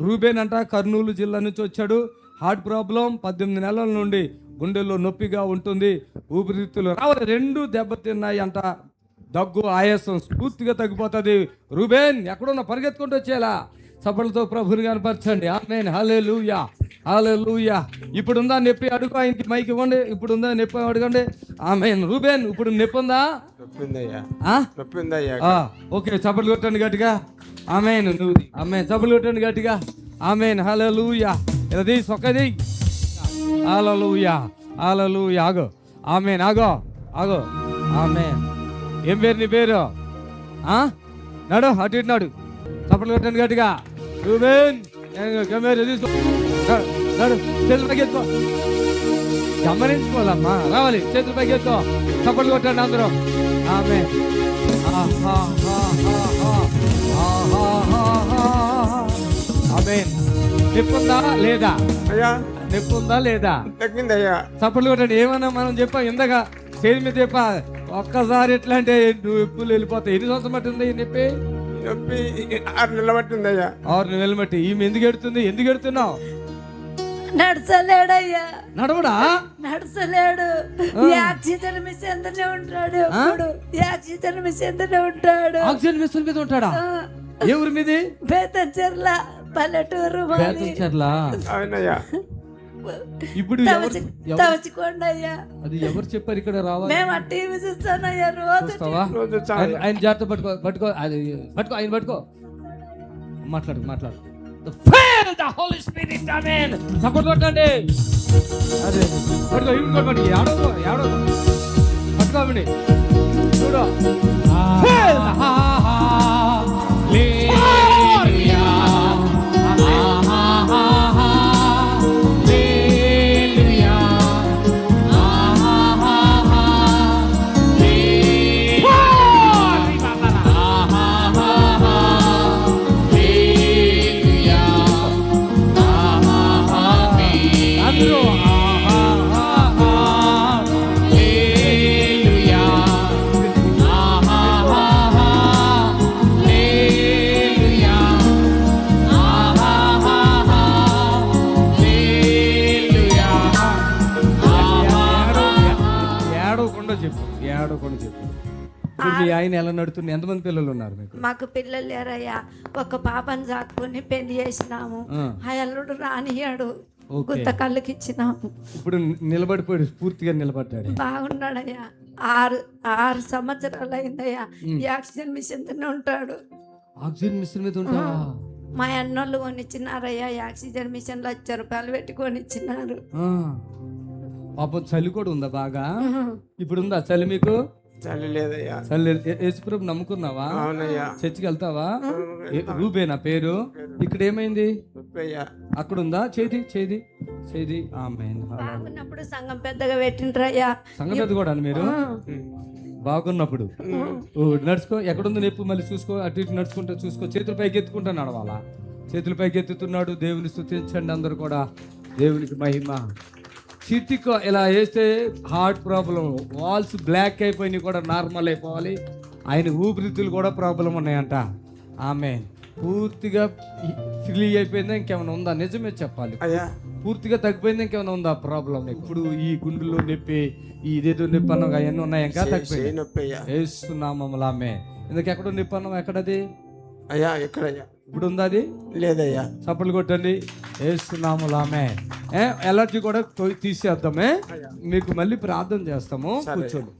రూబేన్ అంట కర్నూలు జిల్లా నుంచి వచ్చాడు. హార్ట్ ప్రాబ్లం, 18 నెలల నుండి గుండెల్లో నొప్పిగా ఉంటుంది, ఊపిరితిత్తులు రావాలి 2 దెబ్బతిన్నాయి అంట. దగ్గు, ఆయాసం పూర్తిగా తగ్గిపోతుంది. రూబేన్ ఎక్కడున్నా పరిగెత్తుకుంటూ వచ్చేలా చప్పలతో ప్రభుని కనపరచండి. ఆమేన్, హల్లెలూయా, హల్లెలూయా. ఇప్పుడుందా నొప్పి? అడుగు, ఆయనకి మైక్ ఇవ్వండి. ఇప్పుడుందా నొప్పి అడగండి. ఆమేన్. రూబేన్ ఇప్పుడు నొప్పి ఉందా? ఓకే, చప్పట్లు కొట్టండి గట్టిగా. ఆమేన్. నువ్వు ఆమేన్, చప్పట్లు కొట్టండి గట్టిగా. ఆమేన్, హల్లెలూయా. ఇది సొక్కది. హల్లెలూయా, హల్లెలూయా. ఆగో, ఆమేన్, ఆగో ఆగో. ఆమేన్. ఏం పేరు నీ పేరు? నడు, అటు ఇటు నాడు. చప్పట్లు కొట్టండి గట్టిగా. రూబేన్ తీసుకో, నడు, చేతులు పైకెత్తుకో. గమనించుకోవాలమ్మా, రావాలి, చేతులు పైకెత్తుకో. చప్పట్లు కొట్టండి అందరూ. ఆమేన్. ఆమేన్. నొప్పి ఉందా లేదా? నొప్పి ఉందా లేదా? చప్పట్లు కొట్టండి. ఏమన్నా మనం చెప్పా ఇందాక చేతి మీద చెప్పా, ఒక్కసారి ఎట్లా అంటే నొప్పులు వెళ్ళిపోతాయి. ఎన్ని సంవత్సరం బట్టి ఉంది నొప్పి? 6 నెలల బట్టి ఉందయ్యా. 6 నెలలు బట్టి. ఈమె ఎందుకు ఎడుతుంది? ఎందుకు ఎడుతున్నావు? నడచలేడయ్యా. నడవడా? నడచలేడు. ఆక్సిజన్ మిషన్ మీద ఉంటాడు. ఆక్సిజన్ మిషన్ మీద ఉంటాడు. ఆక్సిజన్ మిషన్ మీద ఉంటాడా? ఏ ఊరి మీది? బేతంచెర్ల పల్లెటూరు. బేతంచెర్ల. అవునయ్యా. ఇప్పుడు తవచుకోండయ్యా. అది ఎవరు చెప్పారు ఇక్కడ రావాలి? మేము ఆ టీవీ చూస్తానయ్యా రోజు. ఆయన జాగ్రత్త పట్టుకో, పట్టుకో, అది పట్టుకో, ఆయన పట్టుకో. మాట్లాడు. The Holy Spirit, amen. Support కొట్టండి. అదే పట్టుకో, ఇంకోటి పట్టుకో. యాడో పట్టుకోండి. చూడు. చెప్పు. ఇప్పుడు మీ ఆయన ఎలా నడుతుంది? ఎంతమంది పిల్లలు ఉన్నారు మీకు? మాకు పిల్లలు లేరయ్యా. ఒక పాపని సాకుని పెళ్లి చేసినాము. ఆ అల్లుడు రానియాడు, గుత్త కళ్ళకి ఇచ్చినాము. ఇప్పుడు నిలబడిపోయాడు, పూర్తిగా నిలబడ్డాడు. బాగున్నాడయ్యా. 6 సంవత్సరాలు అయిందయ్యా. ఈ ఆక్సిజన్ మిషన్ తోనే ఉంటాడు. ఆక్సిజన్ మిషన్ మీద ఉంటాడా? మా అన్నోళ్ళు కొనిచ్చినారయ్యా. ఈ ఆక్సిజన్ మిషన్ లో 1,00,000 రూపాయలు పెట్టి కొనిచ్చినారు. పాపం చలి కూడా ఉందా బాగా? ఇప్పుడు ఉందా చలి మీకు? చలి లేదయ్యా. చలి. యేసుప్రభు నమ్ముకున్నావా? అవునయ్యా. చర్చికి వెళ్తావా? రూబేనా పేరు? ఇక్కడ ఏమైంది? అక్కడ ఉందా? చేది. ఆమేన్. బాగున్నప్పుడు సంఘం పెద్దగా పెట్టిండ్రయ్యా. సంఘం పెద్ద కూడా మీరు బాగున్నప్పుడు నడుచుకో. ఎక్కడుంది నొప్పి మళ్ళీ చూసుకో. అటు ఇటు నడుచుకుంటా చూసుకో. చేతుల పైకి ఎత్తుకుంటా నడవాలా? చేతుల పైకి ఎత్తుతున్నాడు. దేవుని స్తుతించండి అందరు కూడా. దేవునికి మహిమ. చిటికో ఇలా వేస్తే హార్ట్ ప్రాబ్లం, వాల్స్ బ్లాక్ అయిపోయినాయి కూడా నార్మల్ అయిపోవాలి. ఆయన ఊపిరితిత్తులు కూడా ప్రాబ్లం ఉన్నాయంట. ఆమె పూర్తిగా ఫ్రీ అయిపోయిందా? ఇంకేమైనా ఉందా? నిజమే చెప్పాలి. పూర్తిగా తగ్గిపోయిందా? ఇంకేమైనా ఉందా ప్రాబ్లం? ఇప్పుడు ఈ గుండెల్లో నొప్పి, ఇదేదో నొప్పి అన్న అవన్నీ ఉన్నాయి. ఇంకా తగ్గిపోయింది. వేస్తున్నామమ్మలు. ఆమె ఇందుకు ఎక్కడో నొప్పి అన్నాం. ఎక్కడది అయ్యా? ఎక్కడయ్యా? ఇప్పుడు ఉందా? అది లేదయ్యా. చప్పట్లు కొట్టండి. వేస్తున్నాము. ఆమె ఎలర్జీ కూడా తీసేద్దామే. మీకు మళ్ళీ ప్రార్థన చేస్తాము. కూర్చోండి.